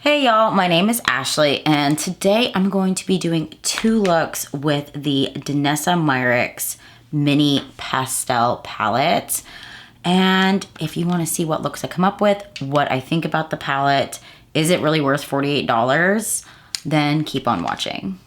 Hey y'all, my name is Ashley and today I'm going to be doing two looks with the Danessa Myricks mini pastel palette. And if you want to see what looks I come up with, what I think about the palette, is it really worth $48? Then keep on watching.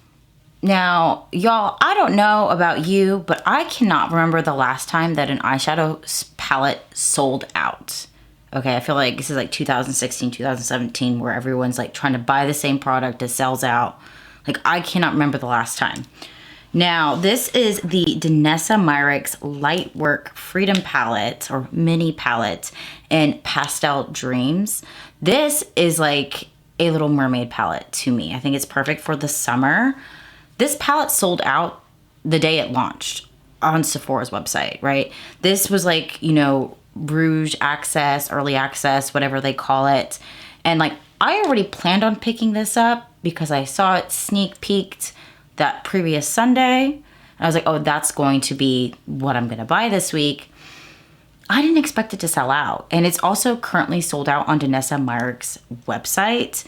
Now, y'all, I don't know about you, but I cannot remember the last time that an eyeshadow palette sold out. Okay, I feel like this is like 2016, 2017, where everyone's like trying to buy the same product, it sells out. Like, I cannot remember the last time. Now, this is the Danessa Myricks Lightwork Freedom Palette, or mini palette, in Pastel Dreams. This is like a Little Mermaid palette to me. I think it's perfect for the summer. This palette sold out the day it launched on Sephora's website, right? This was like, you know, Rouge access, early access, whatever they call it. And like, I already planned on picking this up because I saw it sneak peeked that previous Sunday. And I was like, oh, that's going to be what I'm gonna buy this week. I didn't expect it to sell out. And it's also currently sold out on Danessa Myricks' website.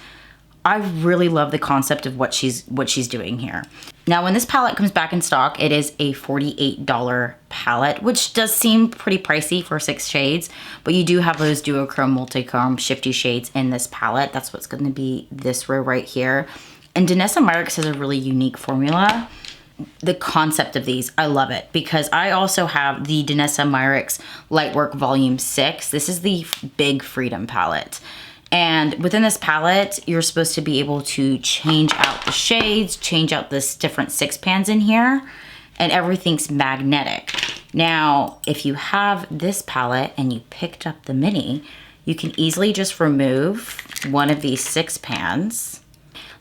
I really love the concept of what she's doing here. Now, when this palette comes back in stock, it is a $48 palette, which does seem pretty pricey for 6 shades, but you do have those duochrome, multichrome, shifty shades in this palette. That's what's gonna be this row right here. And Danessa Myricks has a really unique formula. The concept of these, I love it, because I also have the Danessa Myricks Lightwork Volume 6. This is the Big Freedom palette. And within this palette, you're supposed to be able to change out the shades, change out this different 6 pans in here, and everything's magnetic. Now, if you have this palette and you picked up the mini, you can easily just remove one of these 6 pans.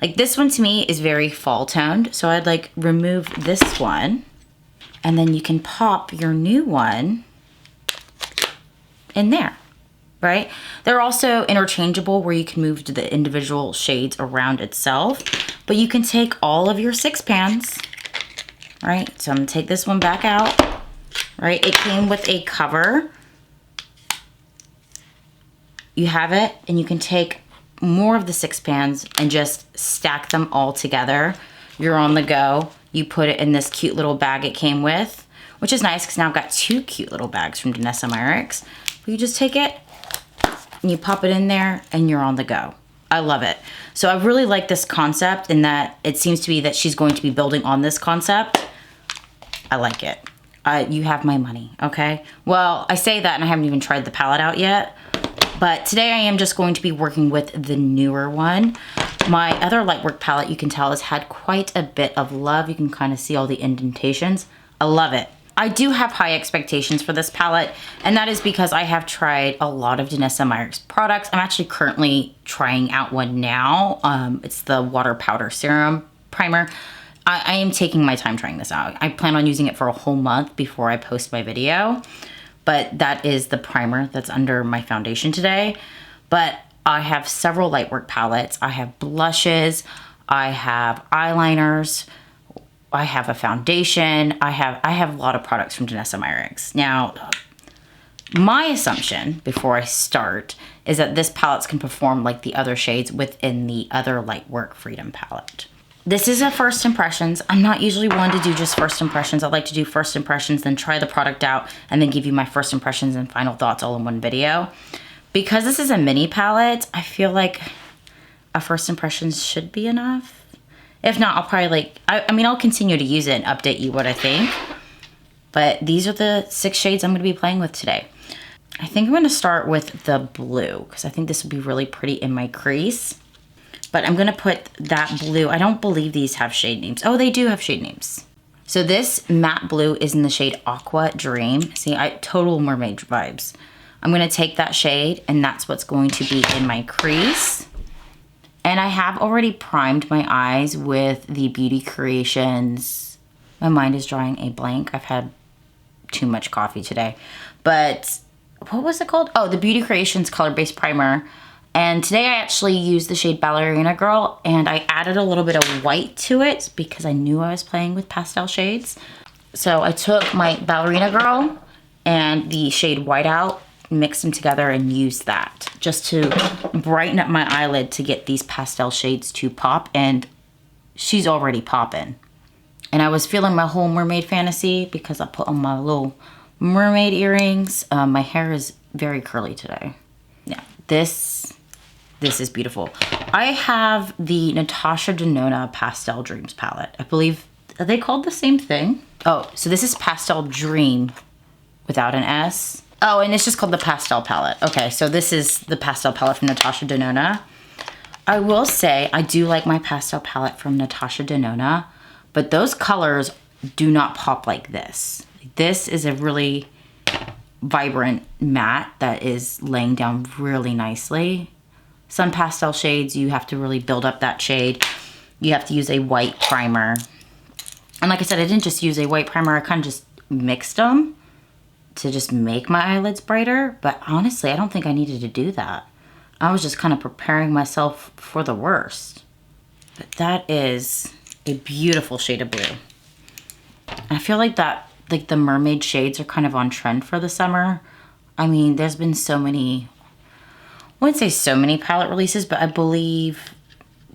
Like, this one to me is very fall toned, so I'd like remove this one, and then you can pop your new one in there. Right? They're also interchangeable where you can move to the individual shades around itself, but you can take all of your 6 pans, right? So I'm gonna take this one back out, right? It came with a cover. You have it, and you can take more of the 6 pans and just stack them all together. You're on the go. You put it in this cute little bag it came with, which is nice because now I've got 2 cute little bags from Danessa Myricks. You just take it, and you pop it in there and you're on the go. I love it. So I really like this concept in that it seems to be that she's going to be building on this concept. I like it. You have my money, okay? Well, I say that and I haven't even tried the palette out yet, but today I am just going to be working with the newer one. My other Lightwork palette, you can tell, has had quite a bit of love. You can kind of see all the indentations. I love it. I do have high expectations for this palette, and that is because I have tried a lot of Danessa Myricks products. I'm actually currently trying out one now. It's the Water Powder Serum Primer. I am taking my time trying this out. I plan on using it for a whole month before I post my video, but that is the primer that's under my foundation today. But I have several Lightwork palettes. I have blushes, I have eyeliners, I have a foundation. I have a lot of products from Danessa Myricks. Now, my assumption before I start is that this palette can perform like the other shades within the other Lightwork Freedom palette. This is a first impressions. I'm not usually one to do just first impressions. I like to do first impressions, then try the product out, and then give you my first impressions and final thoughts all in one video. Because this is a mini palette, I feel like a first impressions should be enough. If not, I'll probably I mean, I'll continue to use it and update you what I think. But these are the 6 shades I'm gonna be playing with today. I think I'm gonna start with the blue because I think this would be really pretty in my crease. But I'm gonna put that blue. I don't believe these have shade names. Oh, they do have shade names. So this matte blue is in the shade Aqua Dream. See, total mermaid vibes. I'm gonna take that shade and that's what's going to be in my crease. And I have already primed my eyes with the Beauty Creations. My mind is drawing a blank. I've had too much coffee today. But what was it called? Oh, the Beauty Creations Color-Based Primer. And today I actually used the shade Ballerina Girl and I added a little bit of white to it because I knew I was playing with pastel shades. So I took my Ballerina Girl and the shade White Out just mix them together and use that just to brighten up my eyelid to get these pastel shades to pop, and she's already popping. And I was feeling my whole mermaid fantasy because I put on my little mermaid earrings. My hair is very curly today. Yeah, this is beautiful. I have the Natasha Denona Pastel Dreams palette. I believe, are they called the same thing? Oh, so this is Pastel Dream without an S. Oh, and it's just called the Pastel palette. Okay, so this is the pastel palette from Natasha Denona. I will say I do like my pastel palette from Natasha Denona, but those colors do not pop like this. This is a really vibrant matte that is laying down really nicely. Some pastel shades, you have to really build up that shade. You have to use a white primer. And like I said, I didn't just use a white primer, I kind of just mixed them to just make my eyelids brighter. But honestly, I don't think I needed to do that. I was just kind of preparing myself for the worst. But that is a beautiful shade of blue. I feel like that, like the mermaid shades are kind of on trend for the summer. I mean, there's been so many, I wouldn't say so many palette releases, but I believe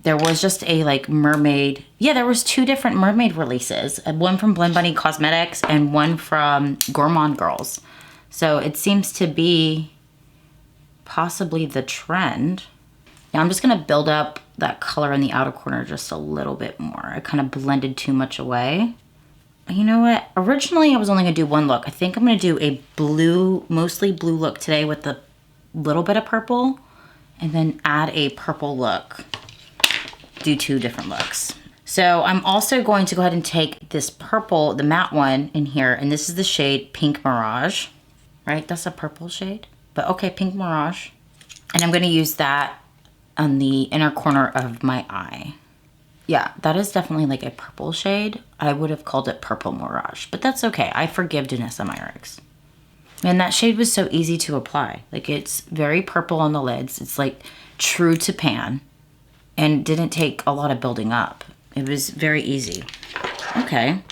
there was just a like mermaid. Yeah, there was 2 different mermaid releases. One from Blend Bunny Cosmetics and one from Gourmand Girls. So it seems to be possibly the trend. Now I'm just gonna build up that color in the outer corner just a little bit more. I kind of blended too much away. You know what? Originally I was only gonna do 1 look. I think I'm gonna do a blue, mostly blue look today with a little bit of purple, and then add a purple look. Do 2 different looks. So I'm also going to go ahead and take this purple, the matte one in here, and this is the shade Pink Mirage, right? That's a purple shade, but okay, Pink Mirage. And I'm gonna use that on the inner corner of my eye. Yeah, that is definitely like a purple shade. I would have called it Purple Mirage, but that's okay. I forgive Danessa Myricks. Man, that shade was so easy to apply. Like, it's very purple on the lids. It's like true to pan, and didn't take a lot of building up. It was very easy. Okay.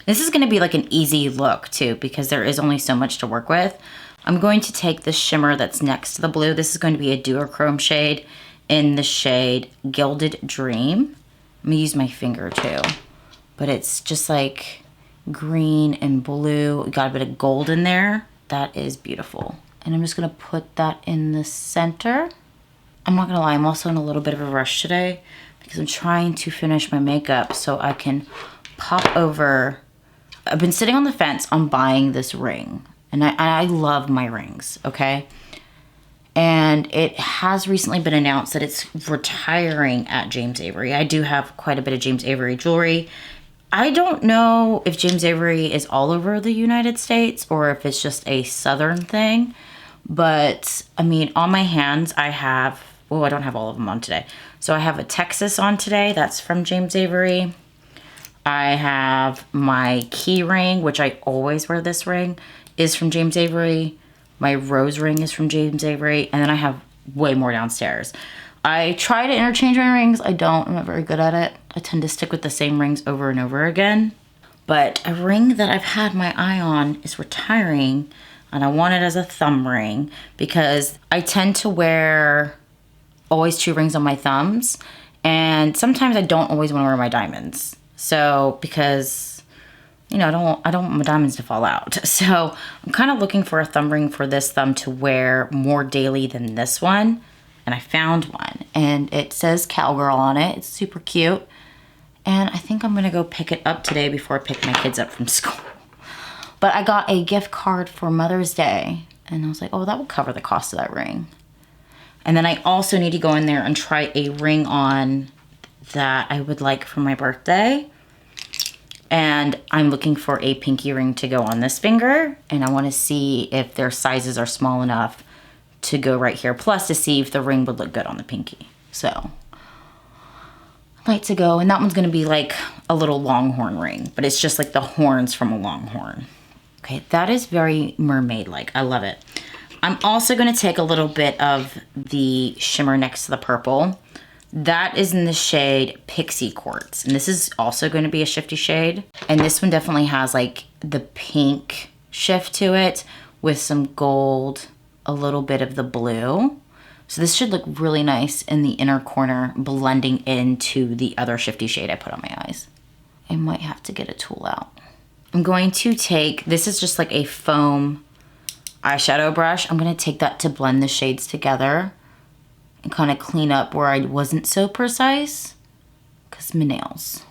This is gonna be like an easy look too, because there is only so much to work with. I'm going to take the shimmer that's next to the blue. This is going to be a duochrome shade in the shade Gilded Dream. I'm gonna use my finger too, but it's just like green and blue. We got a bit of gold in there. That is beautiful. And I'm just gonna put that in the center. I'm not gonna lie, I'm also in a little bit of a rush today because I'm trying to finish my makeup so I can pop over. I've been sitting on the fence on buying this ring, and I love my rings, okay? And it has recently been announced that it's retiring at James Avery. I do have quite a bit of James Avery jewelry. I don't know if James Avery is all over the United States or if it's just a Southern thing. But I mean, on my hands, I have, well, I don't have all of them on today. So I have a Texas on today. That's from James Avery. I have my key ring, which I always wear this ring, is from James Avery. My rose ring is from James Avery. And then I have way more downstairs. I try to interchange my rings. I don't. I'm not very good at it. I tend to stick with the same rings over and over again. But a ring that I've had my eye on is retiring, and I want it as a thumb ring because I tend to wear always 2 rings on my thumbs, and sometimes I don't always want to wear my diamonds. So because, you know, I don't want my diamonds to fall out. So I'm kind of looking for a thumb ring for this thumb to wear more daily than this one. And I found one, and it says Cowgirl on it. It's super cute. And I think I'm gonna go pick it up today before I pick my kids up from school. But I got a gift card for Mother's Day, and I was like, oh, that will cover the cost of that ring. And then I also need to go in there and try a ring on that I would like for my birthday. And I'm looking for a pinky ring to go on this finger, and I wanna see if their sizes are small enough to go right here, plus to see if the ring would look good on the pinky. So I'd like to go, and that one's gonna be like a little longhorn ring, but it's just like the horns from a longhorn. Okay, that is very mermaid-like. I love it. I'm also gonna take a little bit of the shimmer next to the purple. That is in the shade Pixie Quartz, and this is also gonna be a shifty shade. And this one definitely has like the pink shift to it with some gold a little bit of the blue. So this should look really nice in the inner corner, blending into the other shifty shade I put on my eyes. I might have to get a tool out. I'm going to take, this is just like a foam eyeshadow brush. I'm gonna take that to blend the shades together and kind of clean up where I wasn't so precise, because my nails.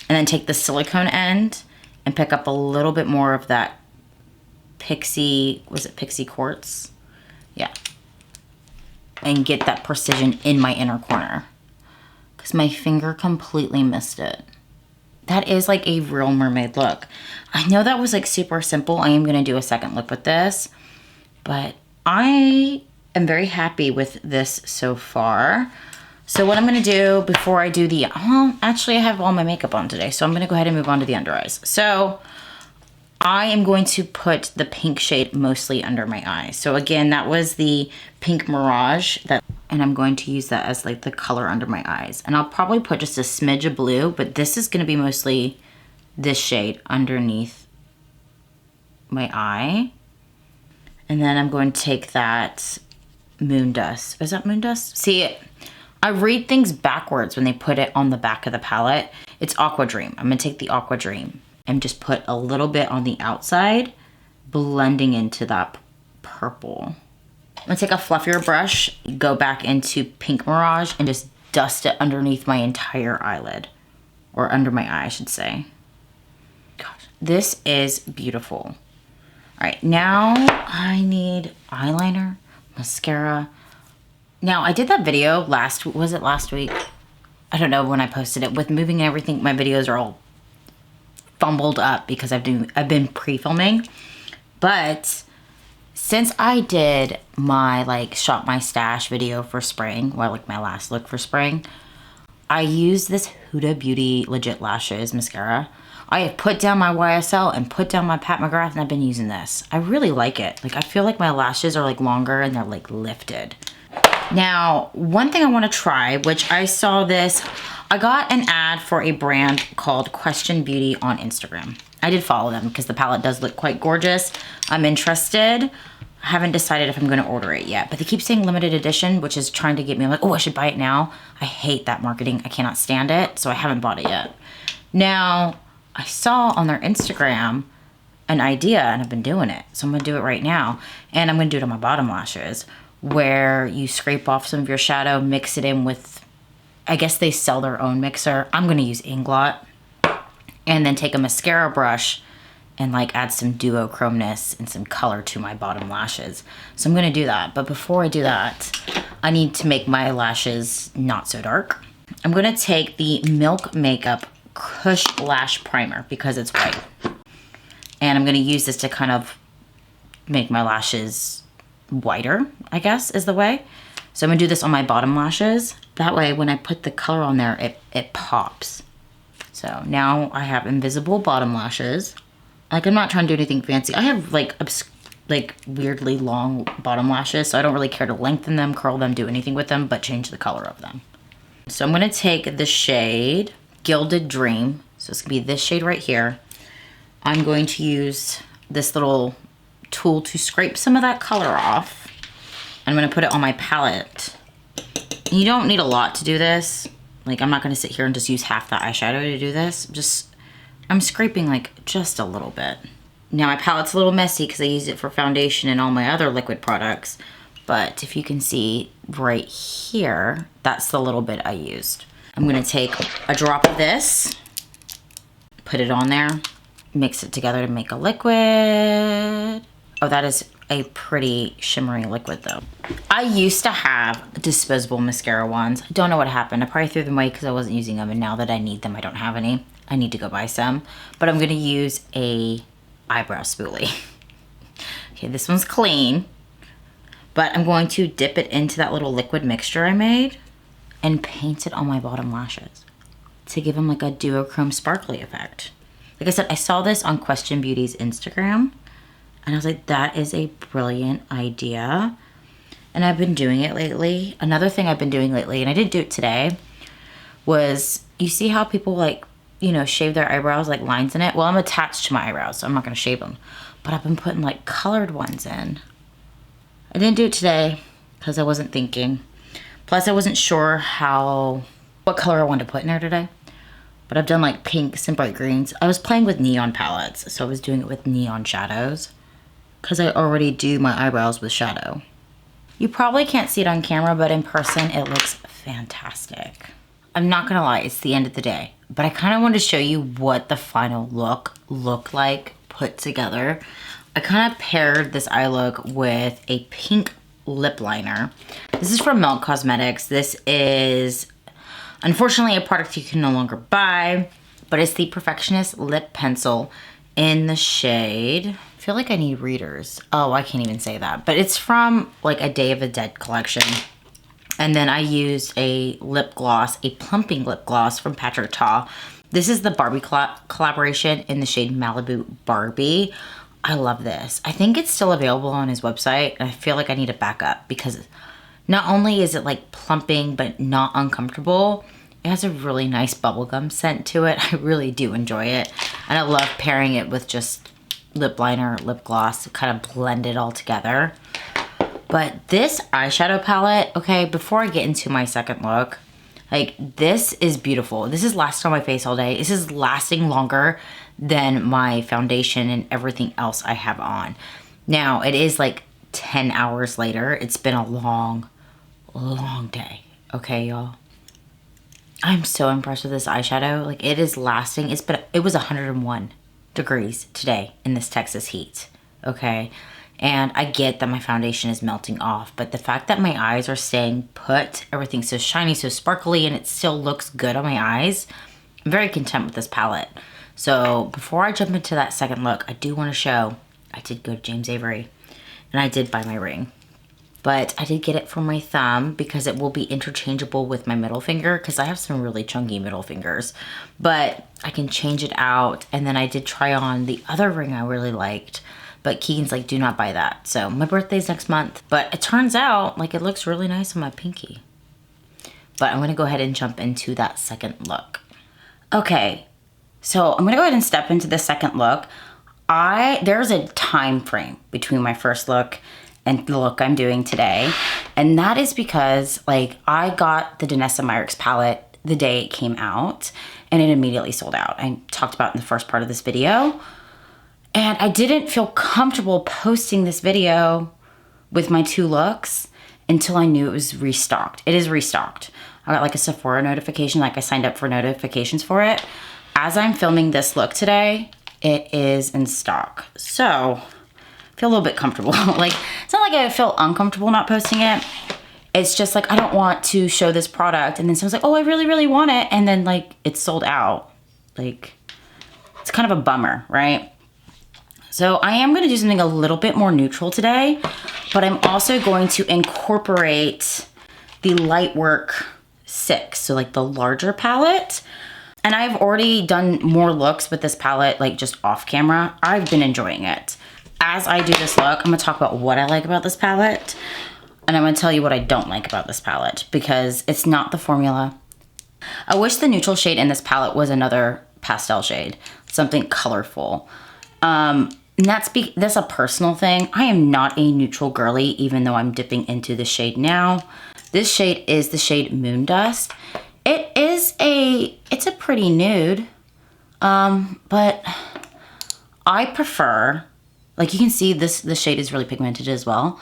And then take the silicone end and pick up a little bit more of that Pixie, was it Pixie Quartz? Yeah. And get that precision in my inner corner, because my finger completely missed it. That is like a real mermaid look. I know that was like super simple. I am gonna do a second look with this, but I am very happy with this so far. So what I'm gonna do before I do the, actually I have all my makeup on today, so I'm gonna go ahead and move on to the under eyes. So I am going to put the pink shade mostly under my eyes. So again, that was the Pink Mirage, and I'm going to use that as like the color under my eyes. And I'll probably put just a smidge of blue, but this is gonna be mostly this shade underneath my eye. And then I'm going to take that Moon Dust. Is that Moon Dust? See, I read things backwards when they put it on the back of the palette. It's Aqua Dream. I'm gonna take the Aqua Dream and just put a little bit on the outside, blending into that purple. I'm gonna take a fluffier brush, go back into Pink Mirage, and just dust it underneath my entire eyelid. Or under my eye, I should say. Gosh, this is beautiful. All right, now I need eyeliner, mascara. Now, I did that video was it last week? I don't know when I posted it. With moving and everything, my videos are all fumbled up because I've been pre-filming. But since I did my like shop my stash video for spring, well, like my last look for spring, I used this Huda Beauty Legit Lashes mascara. I have put down my YSL and put down my Pat McGrath, and I've been using this. I really like it. Like, I feel like my lashes are like longer and they're like lifted. Now, one thing I want to try, which I saw this, I got an ad for a brand called Question Beauty on Instagram. I did follow them because the palette does look quite gorgeous. I'm interested. I haven't decided if I'm going to order it yet, but they keep saying limited edition, which is trying to get me, I'm like, oh, I should buy it now. I hate that marketing. I cannot stand it, so I haven't bought it yet. Now, I saw on their Instagram an idea, and I've been doing it, so I'm going to do it right now. And I'm going to do it on my bottom lashes, where you scrape off some of your shadow, mix it in with, I guess they sell their own mixer. I'm going to use Inglot. And then take a mascara brush and like add some duochromeness and some color to my bottom lashes. So I'm going to do that. But before I do that, I need to make my lashes not so dark. I'm going to take the Milk Makeup Kush Lash Primer because it's white. And I'm going to use this to kind of make my lashes whiter, I guess is the way. So I'm going to do this on my bottom lashes. That way when I put the color on there, it pops. So now I have invisible bottom lashes. Like, I'm not trying to do anything fancy. I have like weirdly long bottom lashes, so I don't really care to lengthen them, curl them, do anything with them, but change the color of them. So I'm gonna take the shade Gilded Dream. So it's gonna be this shade right here. I'm going to use this little tool to scrape some of that color off. I'm gonna put it on my palette. And you don't need a lot to do this. Like, I'm not gonna sit here and just use half that eyeshadow to do this. I'm scraping like just a little bit. Now my palette's a little messy because I use it for foundation and all my other liquid products. But if you can see right here, that's the little bit I used. I'm gonna take a drop of this, put it on there, mix it together to make a liquid. Oh, that is a pretty shimmery liquid though. I used to have disposable mascara wands. I don't know what happened. I probably threw them away because I wasn't using them, and now that I need them, I don't have any. I need to go buy some, but I'm gonna use a eyebrow spoolie. Okay, this one's clean, but I'm going to dip it into that little liquid mixture I made and paint it on my bottom lashes to give them like a duochrome sparkly effect. Like I said, I saw this on Question Beauty's Instagram, and I was like, that is a brilliant idea. And I've been doing it lately. Another thing I've been doing lately, and I didn't do it today, was you see how people like, you know, shave their eyebrows, like lines in it? Well, I'm attached to my eyebrows, so I'm not gonna shave them. But I've been putting like colored ones in. I didn't do it today because I wasn't thinking. Plus I wasn't sure what color I wanted to put in there today. But I've done like pinks and bright greens. I was playing with neon palettes, so I was doing it with neon shadows because I already do my eyebrows with shadow. You probably can't see it on camera, but in person it looks fantastic. I'm not gonna lie, it's the end of the day, but I kind of wanted to show you what the final look looked like put together. I kind of paired this eye look with a pink lip liner. This is from Milk Cosmetics. This is unfortunately a product you can no longer buy, but it's the Perfectionist Lip Pencil in the shade. I feel like I need readers. Oh, I can't even say that, but it's from like a Day of the Dead collection. And then I used a lip gloss, a plumping lip gloss from Patrick Ta. This is the Barbie collaboration in the shade Malibu Barbie. I love this. I think it's still available on his website. And I feel like I need to back up because not only is it like plumping, but not uncomfortable, it has a really nice bubblegum scent to it. I really do enjoy it. And I love pairing it with just lip liner, lip gloss to kind of blend it all together. But this eyeshadow palette, okay, before I get into my second look, like this is beautiful. This is lasting on my face all day. This is lasting longer than my foundation and everything else I have on. Now, it is like 10 hours later. It's been a long, long day. Okay, y'all. I'm so impressed with this eyeshadow. Like it is lasting. It was 101 degrees today in this Texas heat. Okay. And I get that my foundation is melting off, but the fact that my eyes are staying put, everything's so shiny, so sparkly, and it still looks good on my eyes, I'm very content with this palette. So before I jump into that second look, I do want to show I did go to James Avery and I did buy my ring. But I did get it for my thumb because it will be interchangeable with my middle finger because I have some really chunky middle fingers. But I can change it out. And then I did try on the other ring I really liked. But Keegan's like, do not buy that. So my birthday's next month. But it turns out like it looks really nice on my pinky. But I'm going to go ahead and jump into that second look. Okay, so I'm going to go ahead and step into the second look. There's a time frame between my first look and the look I'm doing today. And that is because like I got the Danessa Myricks palette the day it came out and it immediately sold out. I talked about in the first part of this video. And I didn't feel comfortable posting this video with my two looks until I knew it was restocked. It is restocked. I got like a Sephora notification, like I signed up for notifications for it. As I'm filming this look today, it is in stock. So I feel a little bit comfortable. Like, it's not like I feel uncomfortable not posting it. It's just like, I don't want to show this product. And then someone's like, oh, I really, really want it. And then like, it's sold out. Like, it's kind of a bummer, right? So I am gonna do something a little bit more neutral today, but I'm also going to incorporate the Lightwork 6, so like the larger palette. And I've already done more looks with this palette, like just off camera. I've been enjoying it. As I do this look, I'm gonna talk about what I like about this palette, and I'm gonna tell you what I don't like about this palette, because it's not the formula. I wish the neutral shade in this palette was another pastel shade, something colorful. And that's a personal thing. I am not a neutral girly, even though I'm dipping into the shade now. This shade is the shade Moon Dust. It's a pretty nude, but I prefer, like you can see this shade is really pigmented as well.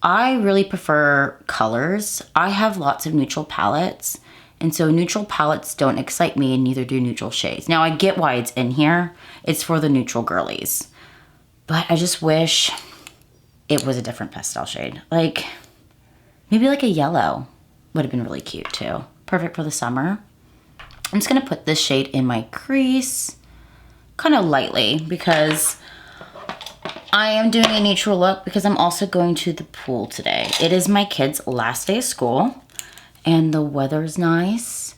I really prefer colors. I have lots of neutral palettes, and so neutral palettes don't excite me, and neither do neutral shades. Now I get why it's in here. It's for the neutral girlies. But I just wish it was a different pastel shade. Like, maybe like a yellow would have been really cute too. Perfect for the summer. I'm just gonna put this shade in my crease, kind of lightly, because I am doing a neutral look because I'm also going to the pool today. It is my kids' last day of school and the weather's nice.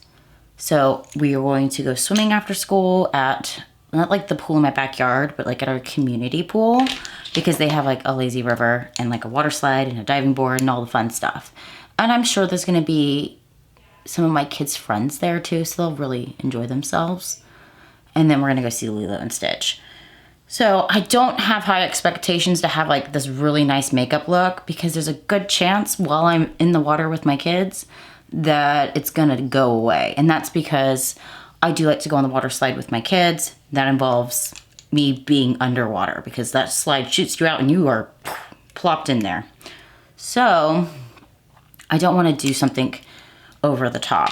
So we are going to go swimming after school at, not like the pool in my backyard, but like at our community pool, because they have like a lazy river and like a water slide and a diving board and all the fun stuff. And I'm sure there's gonna be some of my kids' friends there too, so they'll really enjoy themselves. And then we're gonna go see Lilo and Stitch. So I don't have high expectations to have like this really nice makeup look because there's a good chance while I'm in the water with my kids that it's gonna go away. And that's because I do like to go on the water slide with my kids. That involves me being underwater because that slide shoots you out and you are plopped in there. So I don't want to do something over the top.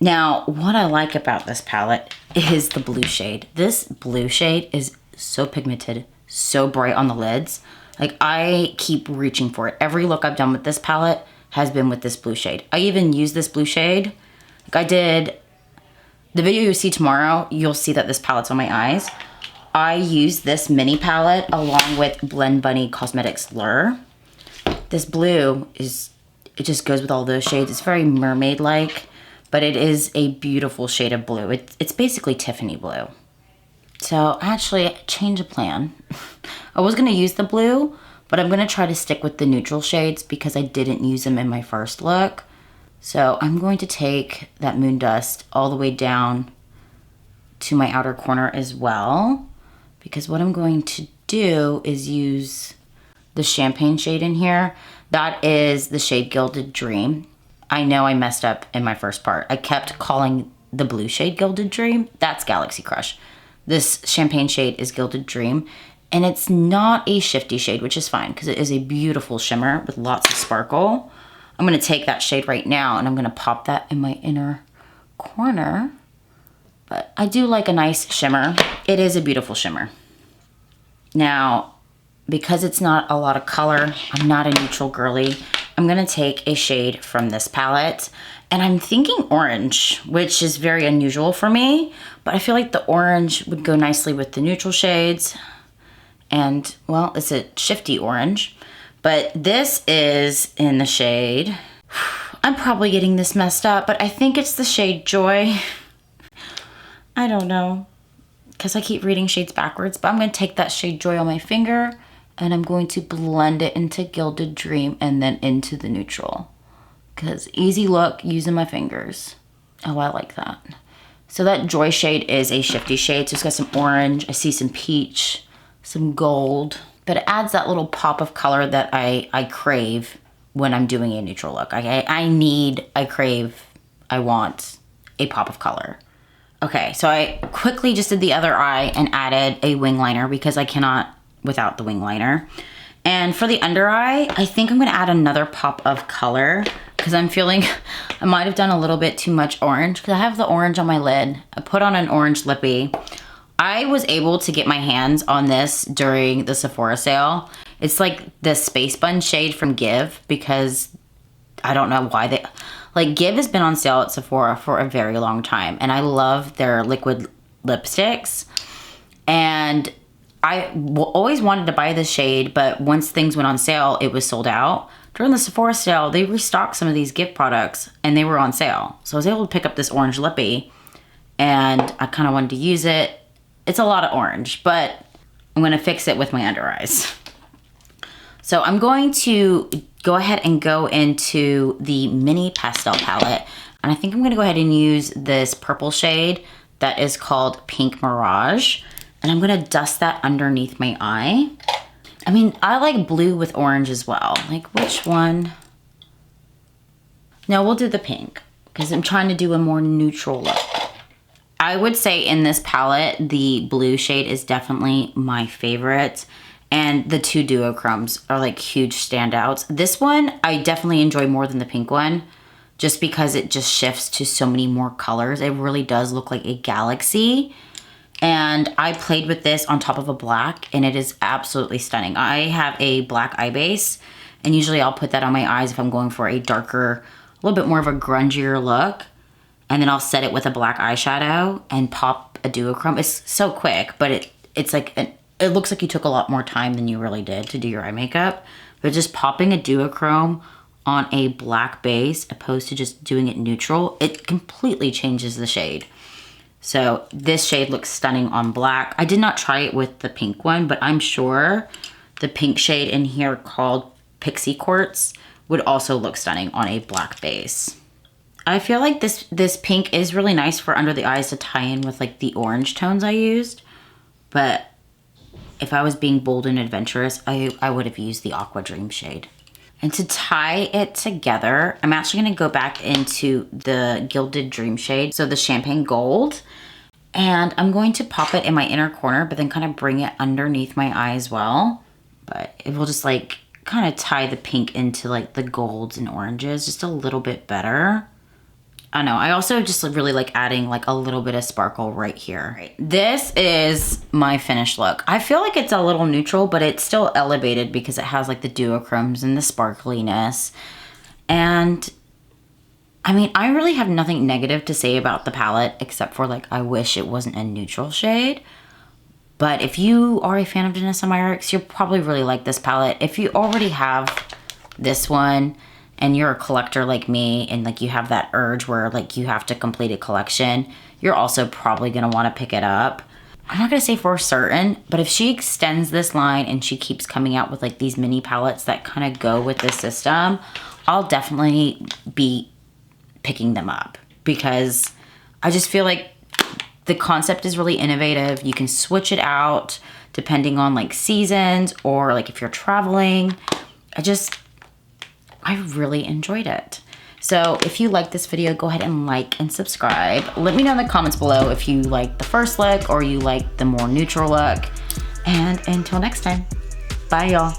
Now, what I like about this palette is the blue shade. This blue shade is so pigmented, so bright on the lids. Like, I keep reaching for it. Every look I've done with this palette has been with this blue shade. I even use this blue shade. Like, I did the video you see tomorrow, you'll see that this palette's on my eyes. I use this mini palette along with Blend Bunny Cosmetics Lure. This blue is, it just goes with all those shades. It's very mermaid-like, but it is a beautiful shade of blue. It's basically Tiffany blue. So actually, change of plan. I was gonna use the blue, but I'm gonna try to stick with the neutral shades because I didn't use them in my first look. So I'm going to take that Moon Dust all the way down to my outer corner as well, because what I'm going to do is use the champagne shade in here. That is the shade Gilded Dream. I know I messed up in my first part. I kept calling the blue shade Gilded Dream. That's Galaxy Crush. This champagne shade is Gilded Dream, and it's not a shifty shade, which is fine because it is a beautiful shimmer with lots of sparkle. I'm gonna take that shade right now and I'm gonna pop that in my inner corner. But I do like a nice shimmer. It is a beautiful shimmer. Now, because it's not a lot of color, I'm not a neutral girly, I'm gonna take a shade from this palette, and I'm thinking orange, which is very unusual for me, but I feel like the orange would go nicely with the neutral shades. And, well, it's a shifty orange. But this is in the shade, I'm probably getting this messed up, but I think it's the shade Joy. I don't know, because I keep reading shades backwards, but I'm going to take that shade Joy on my finger, and I'm going to blend it into Gilded Dream and then into the neutral. Because easy look using my fingers. Oh, I like that. So that Joy shade is a shifty shade, so it's got some orange, I see some peach, some gold. But it adds that little pop of color that I crave when I'm doing a neutral look. I crave, I want a pop of color. Okay, so I quickly just did the other eye and added a wing liner because I cannot without the wing liner. And for the under eye, I think I'm gonna add another pop of color because I'm feeling I might have done a little bit too much orange because I have the orange on my lid. I put on an orange lippy. I was able to get my hands on this during the Sephora sale. It's like the Space Bun shade from Give because I don't know why they... Like, Give has been on sale at Sephora for a very long time, and I love their liquid lipsticks. And I always wanted to buy this shade, but once things went on sale, it was sold out. During the Sephora sale, they restocked some of these Give products, and they were on sale. So I was able to pick up this orange lippy, and I kind of wanted to use it. It's a lot of orange, but I'm gonna fix it with my under eyes. So I'm going to go ahead and go into the mini pastel palette. And I think I'm gonna go ahead and use this purple shade that is called Pink Mirage. And I'm gonna dust that underneath my eye. I mean, I like blue with orange as well. Like, which one? No, we'll do the pink because I'm trying to do a more neutral look. I would say in this palette, the blue shade is definitely my favorite. And the two duochromes are like huge standouts. This one, I definitely enjoy more than the pink one just because it just shifts to so many more colors. It really does look like a galaxy. And I played with this on top of a black and it is absolutely stunning. I have a black eye base and usually I'll put that on my eyes if I'm going for a darker, a little bit more of a grungier look. And then I'll set it with a black eyeshadow and pop a duochrome. It's so quick, but it's like, it looks like you took a lot more time than you really did to do your eye makeup. But just popping a duochrome on a black base opposed to just doing it neutral, it completely changes the shade. So this shade looks stunning on black. I did not try it with the pink one, but I'm sure the pink shade in here called Pixie Quartz would also look stunning on a black base. I feel like this pink is really nice for under the eyes to tie in with like the orange tones I used, but if I was being bold and adventurous, I would have used the Aqua Dream shade. And to tie it together, I'm actually gonna go back into the Gilded Dream shade, so the Champagne Gold, and I'm going to pop it in my inner corner, but then kind of bring it underneath my eye as well. But it will just like kind of tie the pink into like the golds and oranges just a little bit better. I don't know, I also just really like adding like a little bit of sparkle right here. Right. This is my finished look. I feel like it's a little neutral, but it's still elevated because it has like the duochromes and the sparkliness. And I mean, I really have nothing negative to say about the palette, except for like, I wish it wasn't a neutral shade. But if you are a fan of Danessa Myricks, you'll probably really like this palette. If you already have this one, and you're a collector like me, and like you have that urge where like you have to complete a collection, you're also probably gonna wanna pick it up. I'm not gonna say for certain, but if she extends this line and she keeps coming out with like these mini palettes that kind of go with this system, I'll definitely be picking them up, because I just feel like the concept is really innovative. You can switch it out depending on like seasons, or like if you're traveling. I really enjoyed it. So if you like this video, go ahead and like and subscribe. Let me know in the comments below if you like the first look or you like the more neutral look. And until next time, bye y'all.